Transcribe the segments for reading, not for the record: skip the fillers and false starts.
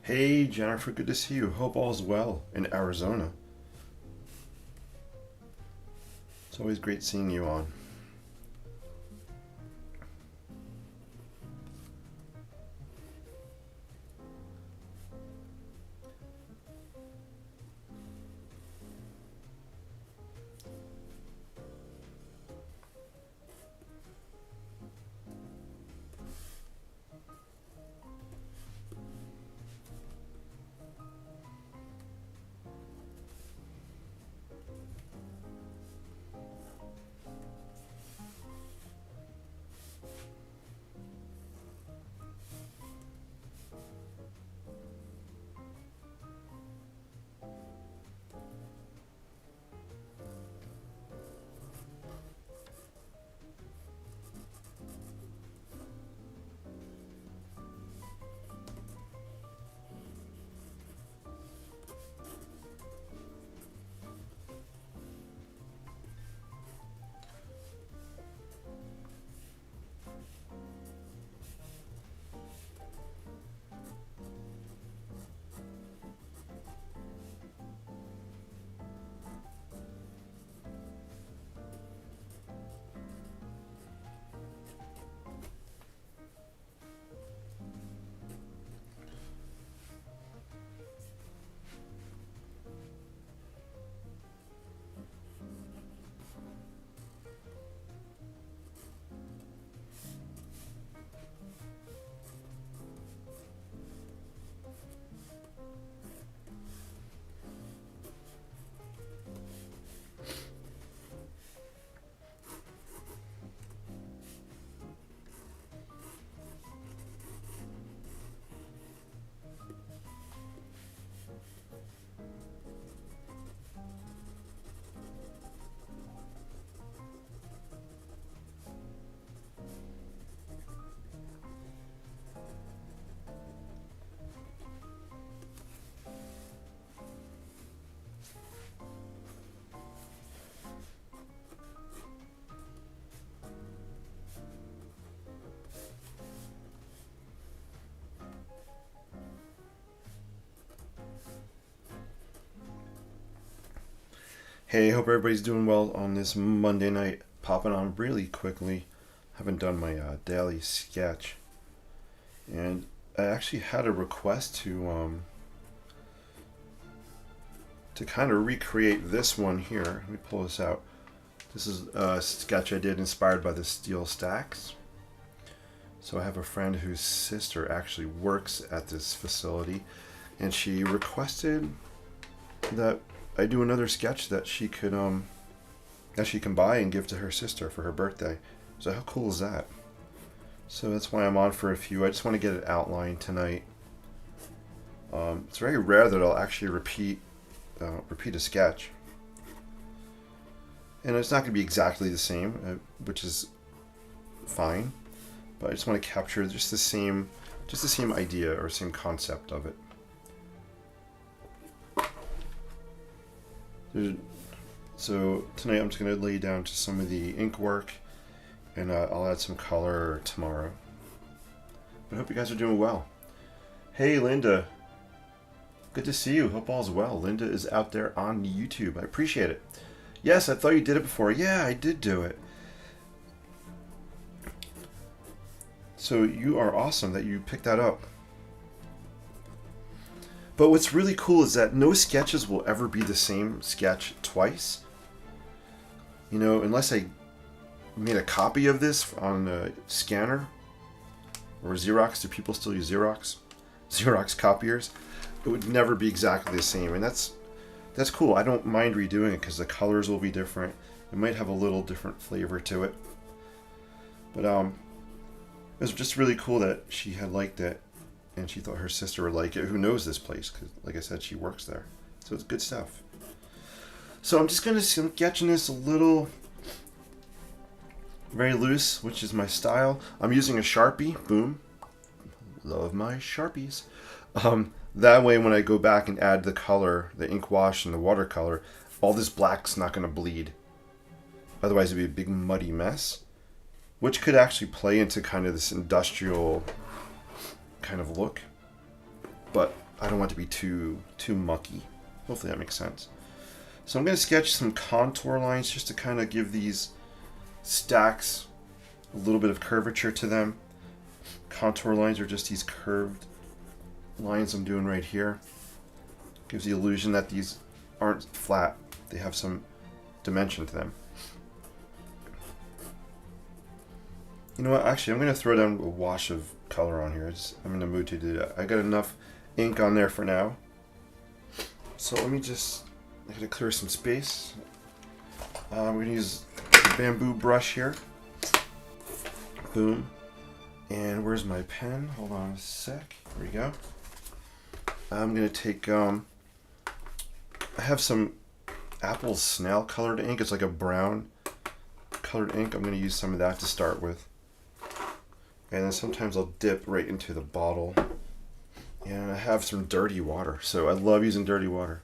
Hey Jennifer, good to see you. Hope all's well in Arizona. It's always great seeing you on. Hey, hope everybody's doing well on this Monday night. Popping on really quickly. Haven't done my daily sketch, and I actually had a request to kind of recreate this one here. Let me pull this out. This is a sketch I did inspired by the steel stacks. So I have a friend whose sister actually works at this facility, and she requested that I do another sketch that she could that she can buy and give to her sister for her birthday. So how cool is that? So that's why I'm on for a few. I just want to get it outlined tonight. It's very rare that I'll actually repeat a sketch, and it's not going to be exactly the same, which is fine. But I just want to capture just the same idea or same concept of it. So tonight I'm just going to lay down to some of the ink work, and I'll add some color tomorrow. But I hope you guys are doing well. Hey Linda, good to see you. Hope all's well. Linda is out there on YouTube. I appreciate it. Yes, I thought you did it before. Yeah, I did do it. So you are awesome that you picked that up. But what's really cool is that no sketches will ever be the same sketch twice. You know, unless I made a copy of this on a scanner or Xerox. Do people still use Xerox? Xerox copiers? It would never be exactly the same, and that's cool. I don't mind redoing it because the colors will be different. It might have a little different flavor to it. But it was just really cool that she had liked it, and she thought her sister would like it, who knows this place, because like I said, she works there. So it's good stuff. So I'm just going to sketching this a little very loose, which is my style. I'm using a Sharpie. Boom. Love my Sharpies. That way when I go back and add the color, the ink wash and the watercolor, all this black's not going to bleed. Otherwise it'd be a big muddy mess, which could actually play into kind of this industrial kind of look. But I don't want it to be too mucky. Hopefully that makes sense. So I'm going to sketch some contour lines just to kind of give these stacks a little bit of curvature to them. Contour lines are just these curved lines I'm doing right here. Gives the illusion that these aren't flat. They have some dimension to them. You know what? Actually, I'm going to throw down a wash of color on here. I'm in the mood to do that. I got enough ink on there for now. So let me just... I gotta clear some space. I'm going to use a bamboo brush here. Boom. And where's my pen? Hold on a sec. There we go. I'm going to take... I have some apple snail colored ink. It's like a brown colored ink. I'm going to use some of that to start with. And then sometimes I'll dip right into the bottle. And I have some dirty water. So I love using dirty water.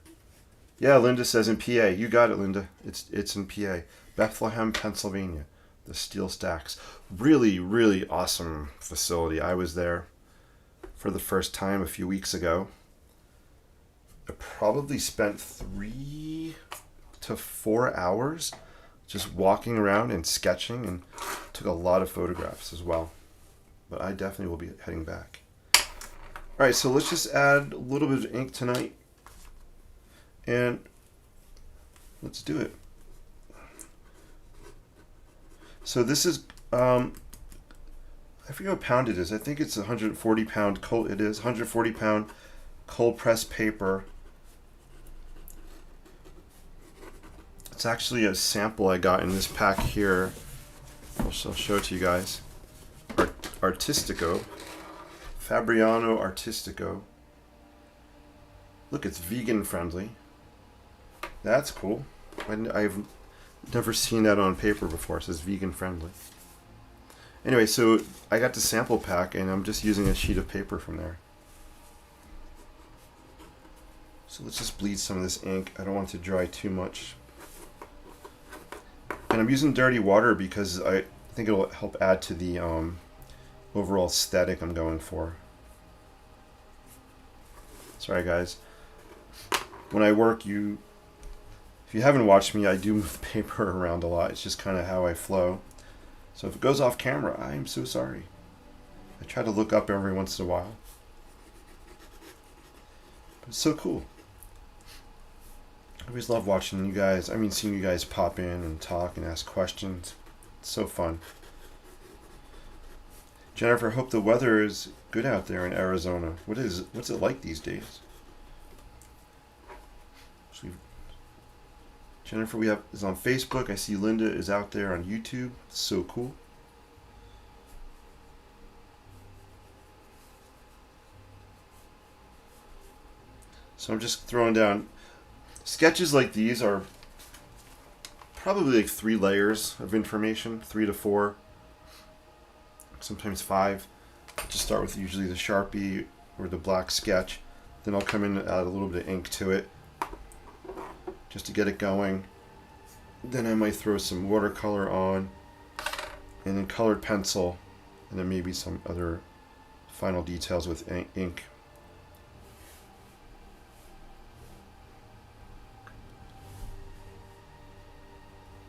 Yeah, Linda says in PA. You got it, Linda. It's in PA. Bethlehem, Pennsylvania. The Steel Stacks. Really, really awesome facility. I was there for the first time a few weeks ago. I probably spent 3 to 4 hours just walking around and sketching, and took a lot of photographs as well. But I definitely will be heading back. Alright, so let's just add a little bit of ink tonight. And let's do it. So this is, I forget what pound it is. I think it's 140 pound cold. It is 140 pound cold pressed paper. It's actually a sample I got in this pack here. I'll show it to you guys. Artistico. Fabriano Artistico. Look, it's vegan friendly. That's cool. I've never seen that on paper before. It says vegan friendly. Anyway, so I got the sample pack and I'm just using a sheet of paper from there. So let's just bleed some of this ink. I don't want it to dry too much. And I'm using dirty water because I think it'll help add to the overall aesthetic I'm going for. Sorry guys. When I work, if you haven't watched me, I do move the paper around a lot. It's just kind of how I flow. So if it goes off camera, I am so sorry. I try to look up every once in a while. But it's so cool. I always love watching you guys. I mean, seeing you guys pop in and talk and ask questions. It's so fun. Jennifer, hope the weather is good out there in Arizona. What's it like these days? Jennifer, is on Facebook. I see Linda is out there on YouTube. So cool. So I'm just throwing down sketches like these are probably like 3 layers of information, 3 to 4, sometimes 5. Just start with usually the Sharpie or the black sketch. Then I'll come in and add a little bit of ink to it, just to get it going. Then I might throw some watercolor on, and then colored pencil, and then maybe some other final details with ink.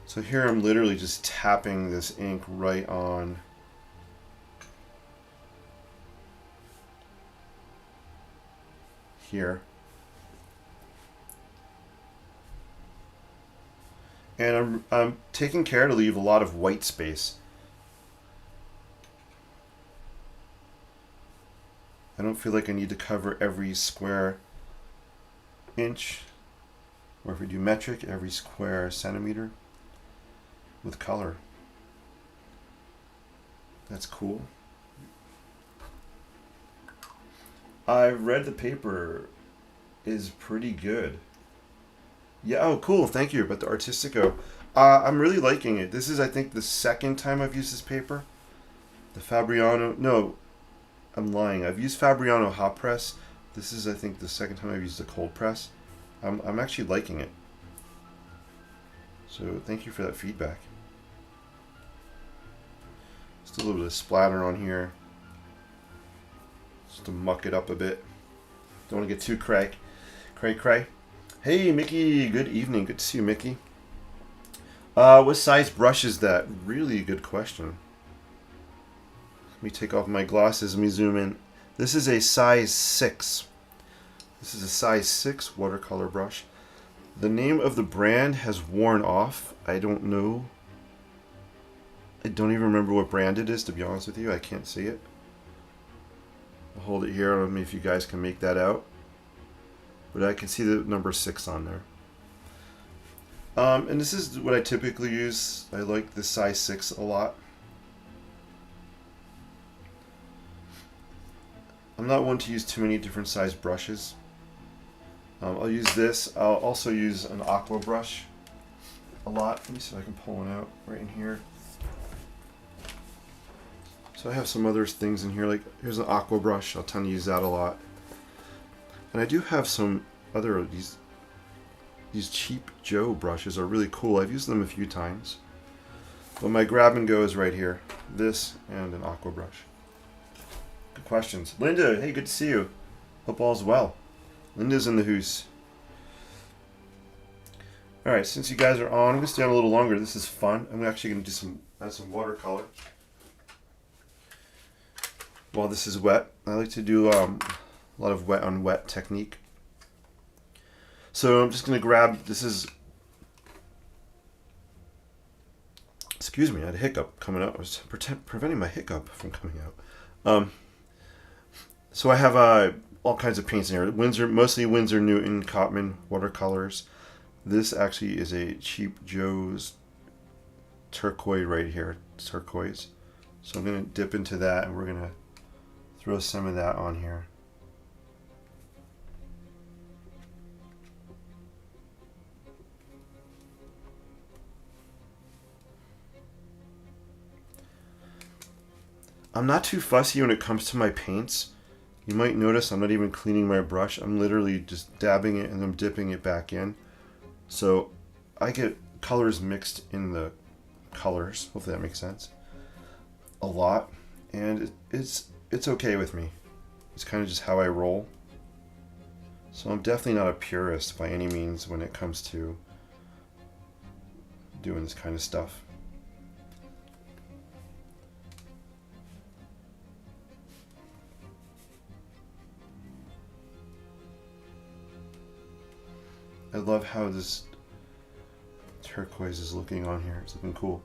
So here I'm literally just tapping this ink right on here. And I'm taking care to leave a lot of white space. I don't feel like I need to cover every square inch, or if we do metric, every square centimeter with color. That's cool. I've read the paper is pretty good. Yeah, oh cool, thank you about the Artistico. I'm really liking it. This is, I think, the second time I've used this paper. The Fabriano, no, I'm lying. I've used Fabriano hot press. This is, I think, the second time I've used the cold press. I'm actually liking it. So thank you for that feedback. Just a little bit of splatter on here, just to muck it up a bit. Don't want to get too cray. Hey, Mickey. Good evening. Good to see you, Mickey. What size brush is that? Really good question. Let me take off my glasses. Let me zoom in. This is a size 6. This is a size 6 watercolor brush. The name of the brand has worn off. I don't know. I don't even remember what brand it is, to be honest with you. I can't see it. I'll hold it here. I don't know if you guys can make that out. But I can see the number 6 on there. And this is what I typically use. I like the size 6 a lot. I'm not one to use too many different size brushes. I'll use this. I'll also use an aqua brush a lot. Let me see if I can pull one out right in here. So I have some other things in here, like here's an aqua brush. I'll tend to use that a lot. And I do have some other, these cheap Joe brushes are really cool. I've used them a few times. But my grab and go is right here. This and an aqua brush. Good questions. Linda, hey, good to see you. Hope all's well. Linda's in the hoose. Alright, since you guys are on, I'm going to stay on a little longer. This is fun. I'm actually going to do add some watercolor. While this is wet. I like to do a lot of wet on wet technique. So I'm just going to grab, this is, excuse me, I had a hiccup coming out. I was preventing my hiccup from coming out. So I have all kinds of paints in here. Mostly Winsor Newton Cotman watercolors. This actually is a cheap Joe's turquoise right here. Turquoise. So I'm going to dip into that and we're going to throw some of that on here. I'm not too fussy when it comes to my paints. You might notice I'm not even cleaning my brush. I'm literally just dabbing it and I'm dipping it back in. So I get colors mixed in the colors. Hopefully that makes sense. A lot. And it's okay with me. It's kind of just how I roll. So I'm definitely not a purist by any means when it comes to doing this kind of stuff. I love how this turquoise is looking on here. It's looking cool.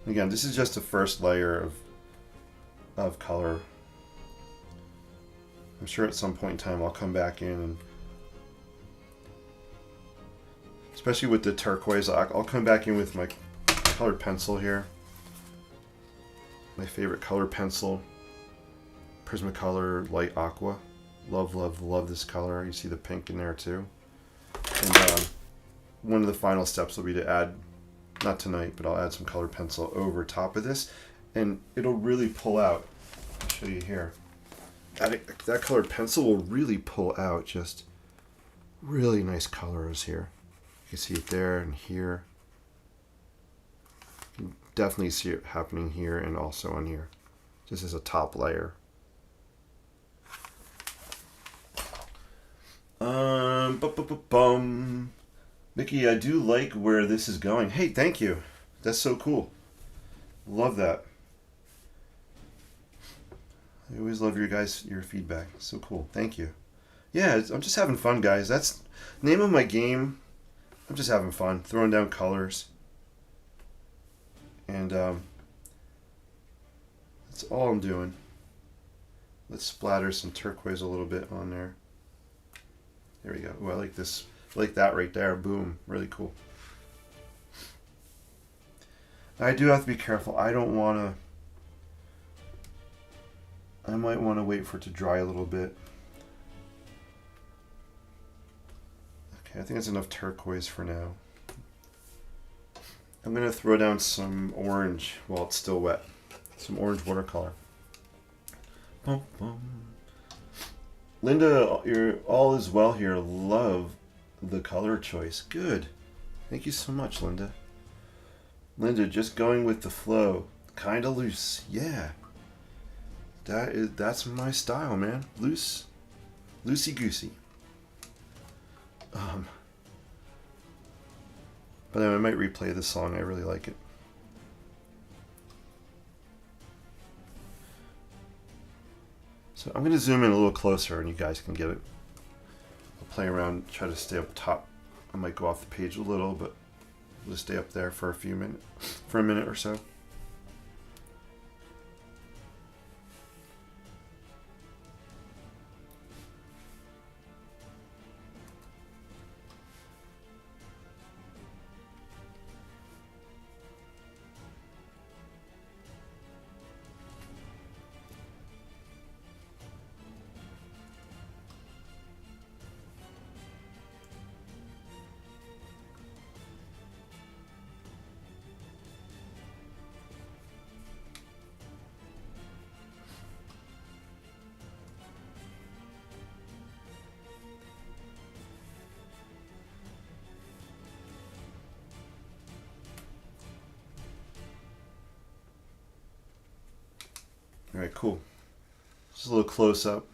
Again, this is just the first layer of color. I'm sure at some point in time I'll come back in and, especially with the turquoise, I'll come back in with my colored pencil here. My favorite color pencil, Prismacolor Light Aqua. Love, love, love this color. You see the pink in there too. And one of the final steps will be to add, not tonight, but I'll add some colored pencil over top of this, and it'll really pull out. I'll show you here. That colored pencil will really pull out just really nice colors here. You can see it there and here. You can definitely see it happening here and also on here, just as a top layer. Mickey, I do like where this is going. Hey, thank you. That's so cool. Love that. I always love your feedback. So cool. Thank you. Yeah, I'm just having fun, guys. That's the name of my game. I'm just having fun, throwing down colors. And that's all I'm doing. Let's splatter some turquoise a little bit on there. There we go. Oh, I like this. I like that right there. Boom. Really cool. I do have to be careful. I don't want to... I might want to wait for it to dry a little bit. Okay, I think that's enough turquoise for now. I'm going to throw down some orange while it's still wet. Some orange watercolor. Boom, boom. Linda, all is well here. Love the color choice. Good. Thank you so much, Linda. Linda, just going with the flow. Kinda loose. Yeah. that's my style, man. Loosey goosey. But I might replay this song. I really like it. So I'm going to zoom in a little closer, and you guys can get it. I'll play around, try to stay up top. I might go off the page a little, but we'll just stay up there for a minute or so. All right, cool. Just a little close up.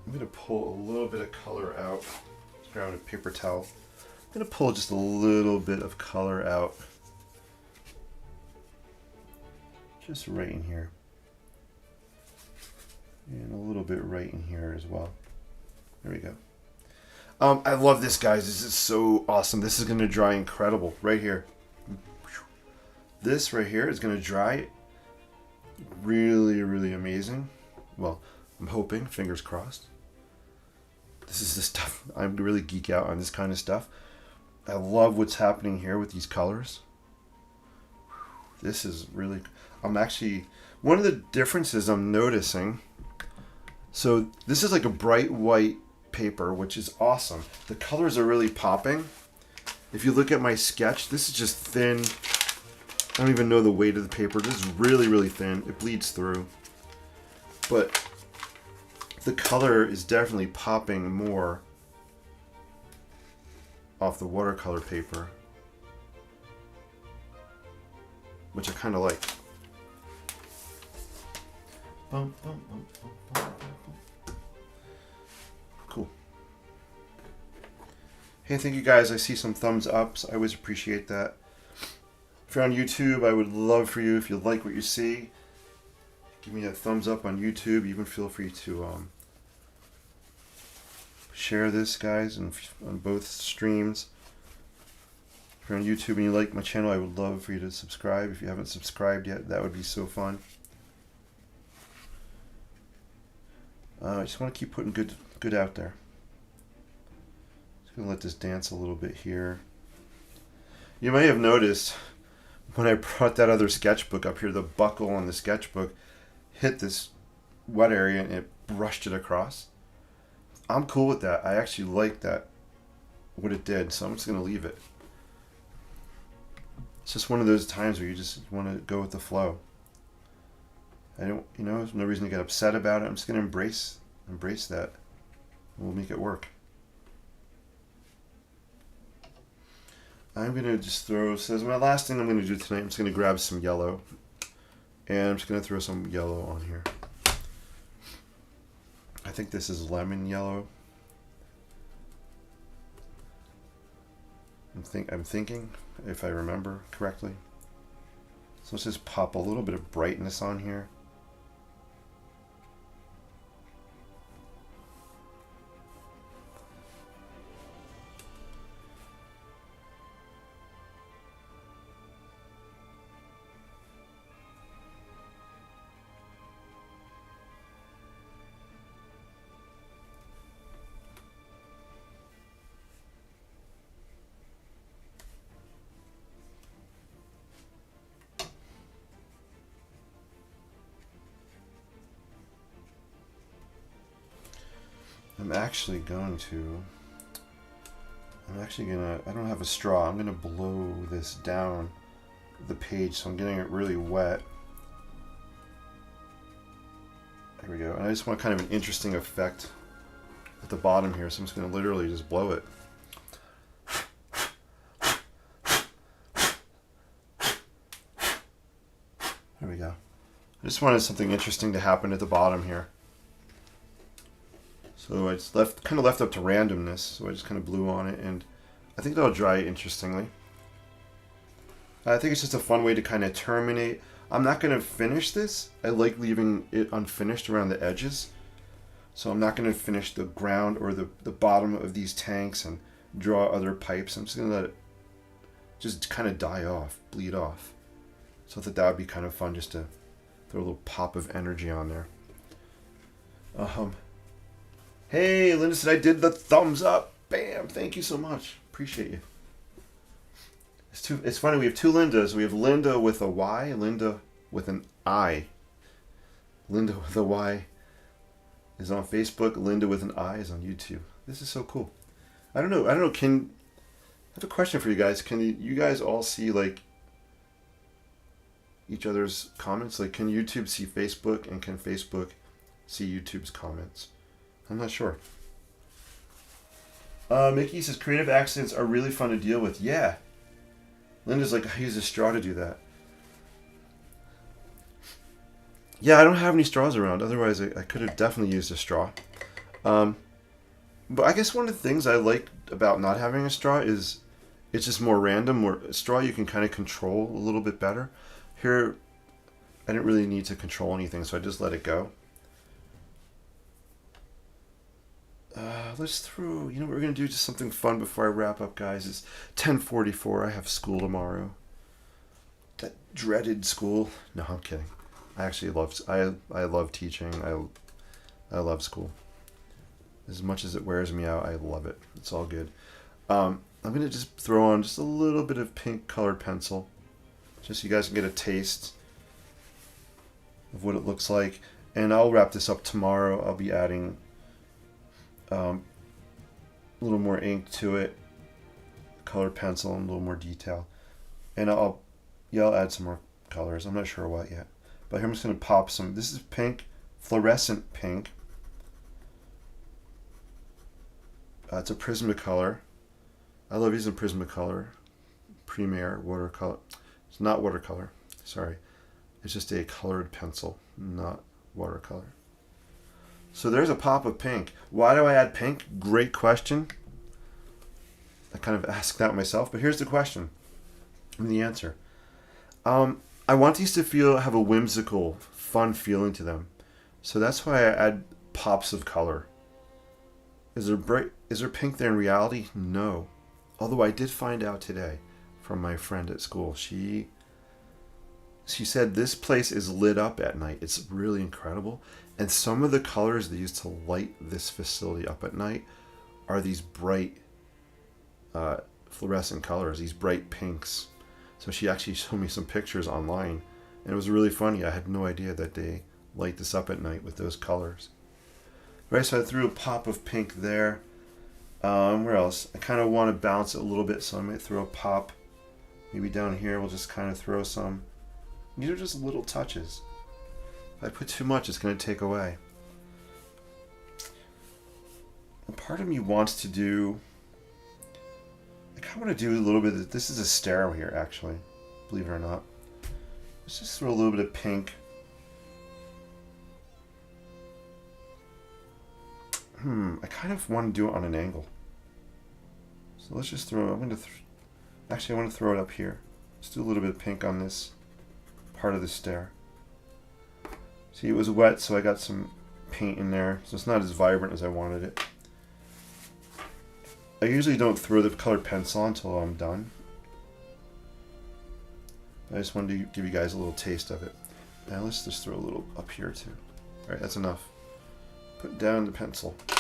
I'm going to pull a little bit of color out. Just grab a paper towel. I'm going to pull just a little bit of color out. Just right in here. And a little bit right in here as well. There we go. I love this, guys. This is so awesome. This is going to dry incredible right here. This right here is going to dry really, really amazing. Well, I'm hoping, fingers crossed. This is the stuff. I really geek out on this kind of stuff. I love what's happening here with these colors. This is really, I'm actually, one of the differences I'm noticing, so this is like a bright white paper, which is awesome. The colors are really popping. If you look at my sketch, this is just thin. I don't even know the weight of the paper. This is really, really thin. It bleeds through. But the color is definitely popping more off the watercolor paper, which I kind of like. Cool. Hey, thank you guys. I see some thumbs ups. I always appreciate that. If you're on YouTube, I would love for you, if you like what you see, give me a thumbs up on YouTube. Even feel free to share this, guys, on both streams. If you're on YouTube and you like my channel, I would love for you to subscribe. If you haven't subscribed yet, that would be so fun. I just want to keep putting good out there. Just gonna let this dance a little bit here. You may have noticed when I brought that other sketchbook up here, the buckle on the sketchbook hit this wet area and it brushed it across. I'm cool with that. I actually like that, what it did, so I'm just going to leave it. It's just one of those times where you just want to go with the flow. I don't, there's no reason to get upset about it. I'm just going to embrace that. We'll make it work. I'm going to just throw, so my last thing I'm going to do tonight, I'm just going to grab some yellow. And I'm just going to throw some yellow on here. I think this is lemon yellow. I'm thinking, if I remember correctly. So let's just pop a little bit of brightness on here. I'm actually gonna, I don't have a straw. I'm gonna blow this down the page so I'm getting it really wet. There we go. And I just want kind of an interesting effect at the bottom here, so I'm just gonna literally just blow it. There we go. I just wanted something interesting to happen at the bottom here. So I just kind of left up to randomness, so I just kind of blew on it, and I think that'll dry interestingly. I think it's just a fun way to kind of terminate. I'm not going to finish this. I like leaving it unfinished around the edges. So I'm not going to finish the ground or the bottom of these tanks and draw other pipes. I'm just going to let it just kind of die off, bleed off. So that would be kind of fun just to throw a little pop of energy on there. Hey, Linda said I did the thumbs up. Bam! Thank you so much. Appreciate you. It's funny, we have two Lindas. We have Linda with a Y, Linda with an I. Linda with a Y is on Facebook. Linda with an I is on YouTube. This is so cool. I don't know. I have a question for you guys. Can you guys all see like each other's comments? Like, can YouTube see Facebook, and can Facebook see YouTube's comments? I'm not sure. Mickey says creative accidents are really fun to deal with. Yeah. Linda's like, I use a straw to do that. Yeah, I don't have any straws around. Otherwise, I could have definitely used a straw. But I guess one of the things I like about not having a straw is it's just more random. A straw you can kind of control a little bit better. Here, I didn't really need to control anything, so I just let it go. Let's throw, you know what we're going to do? Just something fun before I wrap up, guys. It's 10:44. I have school tomorrow. That dreaded school. No, I'm kidding. I actually love teaching. I love school. As much as it wears me out, I love it. It's all good. I'm going to just throw on just a little bit of pink colored pencil, just so you guys can get a taste of what it looks like. And I'll wrap this up tomorrow. I'll be adding a little more ink to it, colored pencil, and a little more detail. And I'll add some more colors. I'm not sure what yet. But here I'm just going to pop some. This is pink, fluorescent pink. It's a Prismacolor. I love using Prismacolor. Premier watercolor. It's not watercolor. Sorry. It's just a colored pencil, not watercolor. So there's a pop of pink. Why do I add pink? Great question. I kind of asked that myself, but here's the question and the answer. I want these to have a whimsical, fun feeling to them. So that's why I add pops of color. Is there pink there in reality? No. Although I did find out today from my friend at school. She said this place is lit up at night. It's really incredible. And some of the colors they use to light this facility up at night are these bright fluorescent colors, these bright pinks. So she actually showed me some pictures online, and it was really funny. I had no idea that they light this up at night with those colors. Right, so I threw a pop of pink there. Where else? I kind of want to balance it a little bit, so I might throw a pop. Maybe down here we'll just kind of throw some. These are just little touches. If I put too much, it's going to take away. And part of me wants to do... I kind of want to do a little bit of... This is a stair here, actually. Believe it or not. Let's just throw a little bit of pink. I kind of want to do it on an angle. So let's just throw... Actually, I want to throw it up here. Let's do a little bit of pink on this part of the stair. See, it was wet, so I got some paint in there, so it's not as vibrant as I wanted it. I usually don't throw the colored pencil on until I'm done. I just wanted to give you guys a little taste of it. Now let's just throw a little up here too. Alright, that's enough. Put down the pencil. So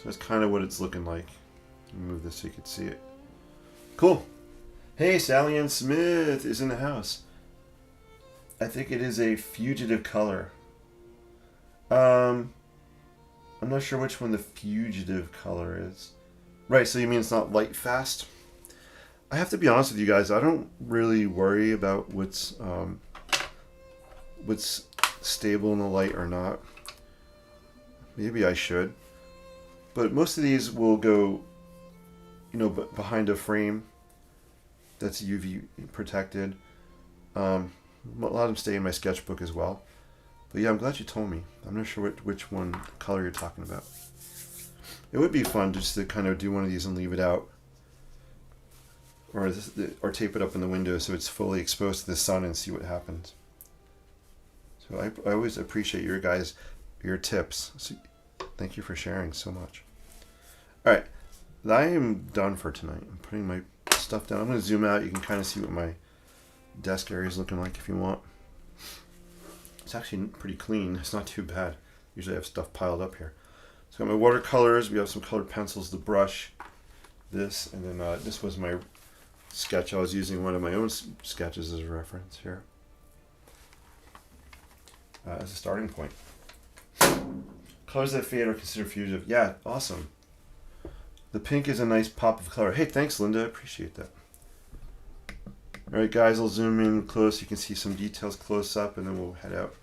that's kind of what it's looking like. Move this so you can see it. Cool. Hey, Sally Ann Smith is in the house. I think it is a fugitive color. I'm not sure which one the fugitive color is. Right, so you mean it's not light fast? I have to be honest with you guys, I don't really worry about what's stable in the light or not. Maybe I should. But most of these will go, you know, behind a frame that's UV protected. A lot of them stay in my sketchbook as well. But yeah, I'm glad you told me. I'm not sure which one color you're talking about. It would be fun just to kind of do one of these and leave it out. Or tape it up in the window so it's fully exposed to the sun and see what happens. So I always appreciate your tips. So thank you for sharing so much. All right, I am done for tonight. I'm putting my stuff down. I'm going to zoom out. You can kind of see what my desk area is looking like if you want. It's actually pretty clean. It's not too bad. Usually I have stuff piled up here. So I got my watercolors. We have some colored pencils, the brush, this, and then this was my sketch. I was using one of my own sketches as a reference here. As a starting point. Colors that fade are considered fugitive. Yeah, awesome. The pink is a nice pop of color. Hey, thanks, Linda. I appreciate that. All right, guys, I'll zoom in close. You can see some details close up, and then we'll head out.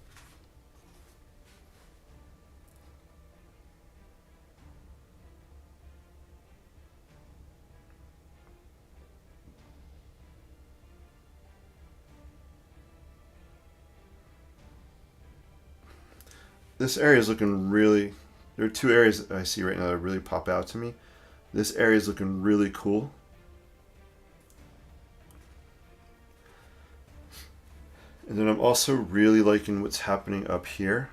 This area is looking really... There are two areas that I see right now that really pop out to me. This area is looking really cool. And then I'm also really liking what's happening up here.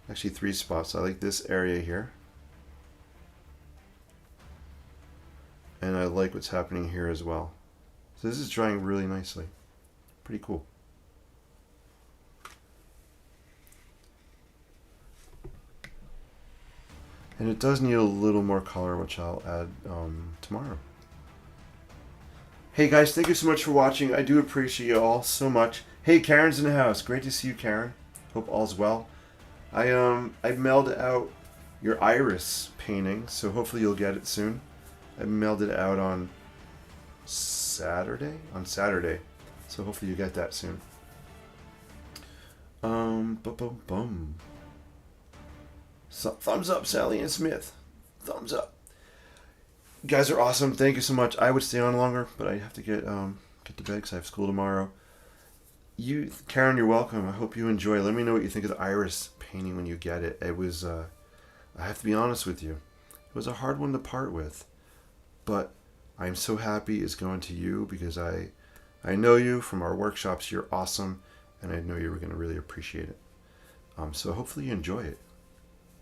Actually, 3 spots. I like this area here. And I like what's happening here as well. So this is drying really nicely. Pretty cool. And it does need a little more color, which I'll add tomorrow. Hey guys, thank you so much for watching. I do appreciate you all so much. Hey, Karen's in the house. Great to see you, Karen. Hope all's well. I mailed out your iris painting, so hopefully you'll get it soon. I mailed it out on Saturday. So hopefully you get that soon. So, thumbs up, Sally and Smith. Thumbs up. You guys are awesome. Thank you so much. I would stay on longer, but I have to get to bed because I have school tomorrow. Karen, you're welcome. I hope you enjoy. Let me know what you think of the iris painting when you get it. It was, I have to be honest with you, it was a hard one to part with, but I'm so happy it's going to you because I know you from our workshops. You're awesome, and I know you were going to really appreciate it. So hopefully you enjoy it.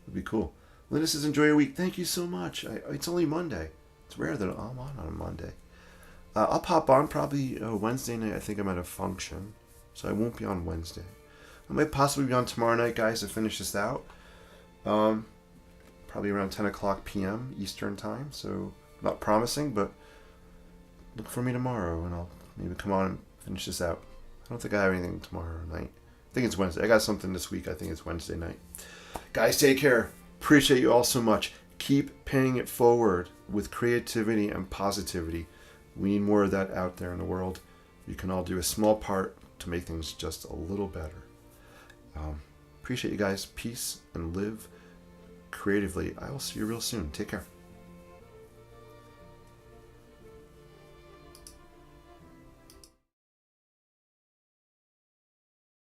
It'd be cool. Linda says, enjoy your week. Thank you so much. It's only Monday. It's rare that I'm on a Monday. I'll pop on probably Wednesday night. I think I'm at a function, so I won't be on Wednesday. I might possibly be on tomorrow night, guys, to finish this out. Probably around 10 o'clock p.m. Eastern time, so not promising, but look for me tomorrow, and I'll maybe come on and finish this out. I don't think I have anything tomorrow night. I think it's Wednesday. I got something this week. I think it's Wednesday night. Guys, take care. Appreciate you all so much. Keep paying it forward with creativity and positivity. We need more of that out there in the world. You can all do a small part to make things just a little better. Appreciate you guys. Peace and live creatively. I will see you real soon. Take care.